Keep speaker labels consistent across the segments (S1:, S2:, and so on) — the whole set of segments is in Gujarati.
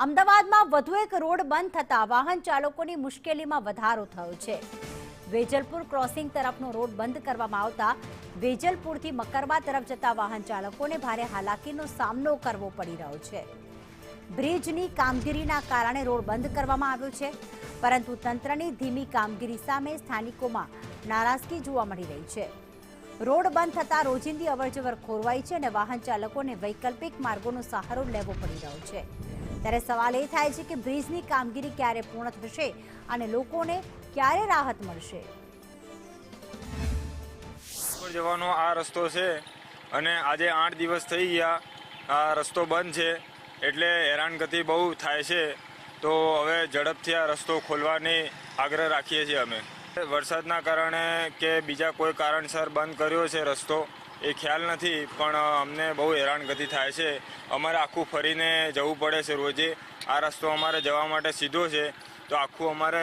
S1: અમદાવાદમાં વધુ એક રોડ બંધ થતા વાહન ચાલકોની મુશ્કેલીમાં વધારો થયો છે। વેજલપુર ક્રોસિંગ તરફનો રોડ બંધ કરવામાં આવતા વેજલપુરથી મકરબા તરફ જતા વાહન ચાલકોને ભારે હાલાકીનો સામનો કરવો પડી રહ્યો છે। બ્રિજની કામગીરીના કારણે રોડ બંધ કરવામાં આવ્યો છે, પરંતુ તંત્રની ધીમી કામગીરી સામે સ્થાનિકોમાં નારાજગી જોવા મળી રહી છે। રોડ બંધ થતા રોજિંદી અવરજવર ખોરવાઈ છે અને વાહન ચાલકોને વૈકલ્પિક માર્ગોનો સહારો લેવો પડી રહ્યો છે। ત્યારે સવાલ એ થાય છે કે બ્રિજની કામગીરી ક્યારે પૂર્ણ થશે અને લોકોને ક્યારે રાહત મળશે।
S2: જવાનો આ રસ્તો છે અને આજે 8 દિવસ થઈ ગયા આ રસ્તો બંધ છે, એટલે હેરાનગતિ બહુ થાય છે। તો હવે ઝડપથી આ રસ્તો ખોલવાની આગ્રહ રાખીએ છીએ અમે। વરસાદના કારણે કે બીજા કોઈ કારણસર બંધ કર્યો છે રસ્તો એ ખ્યાલ નથી, પણ અમને બહુ હેરાનગતિ થાય છે। અમારે આખું ફરીને જવું પડે છે રોજે। આ રસ્તો અમારે જવા માટે સીધો છે, તો આખું અમારે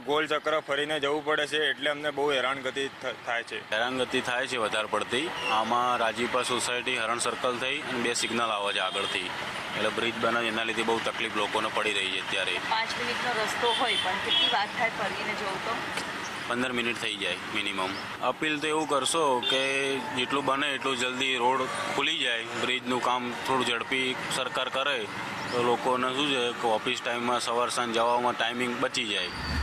S2: ગોળ ચક્ર ફરીને જવું પડે છે, એટલે અમને બહુ હેરાનગતિ થાય છે।
S3: હેરાનગતિ થાય છે વધારે પડતી। આમાં રાજીપા સોસાયટી હરણ સર્કલ થઈ અને 2 સિગ્નલ આવે છે આગળથી, એટલે બ્રિજ બને એના લીધે બહુ તકલીફ લોકોને પડી રહી છે। અત્યારે
S4: 5 મિનિટનો રસ્તો હોય પણ કેટલી વાત થાય ફરીને જવું તો
S3: 15 મિનિટ થઈ જાય મિનિમમ। અપીલ તો એવું કરશો કે જેટલું બને એટલું જલ્દી રોડ ખુલી જાય, બ્રિજનું કામ થોડું ઝડપી સરકાર કરે તો લોકોને શું છે કે ઓફિસ ટાઈમમાં સવાર સાંજ જવામાં ટાઈમિંગ બચી જાય।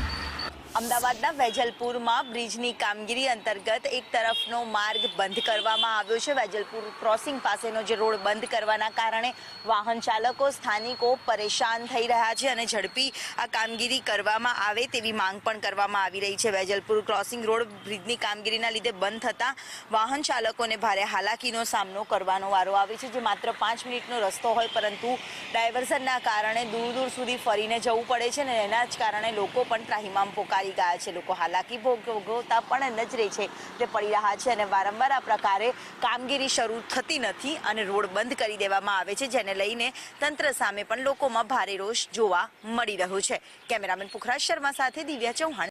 S4: અમદાવાદના વેજલપુરમાં બ્રિજની કામગીરી અંતર્ગત એક તરફનો માર્ગ બંધ કરવામાં આવ્યો છે। વેજલપુર ક્રોસિંગ પાસેનો જે રોડ બંધ કરવાના કારણે વાહન ચાલકો સ્થાનિકો પરેશાન થઈ રહ્યા છે અને ઝડપી આ કામગીરી કરવામાં આવે તેવી માંગ પણ કરવામાં આવી રહી છે। વેજલપુર ક્રોસિંગ રોડ બ્રિજની કામગીરીના લીધે બંધ થતાં વાહન ચાલકોને ભારે હાલાકીનો સામનો કરવાનો વારો આવે છે। જે માત્ર 5 મિનિટનો રસ્તો હોય, પરંતુ ડાયવર્ઝનના કારણે દૂર દૂર સુધી ફરીને જવું પડે છે અને એના જ કારણે લોકો પણ ત્રાહિમામ પોકારી ગયા છે। લોકો હાલાકી ભોગવતા પણ નજરે છે તે પડી રહ્યા છે અને વારંવાર આ પ્રકારે કામગીરી શરૂ થતી નથી અને રોડ બંધ કરી દેવામાં આવે છે, જેને લઈને તંત્ર સામે પણ લોકોમાં ભારે રોષ જોવા મળી રહ્યો છે। કેમેરામેન પુખરાજ શર્મા સાથે દિવ્યા ચૌહાણ।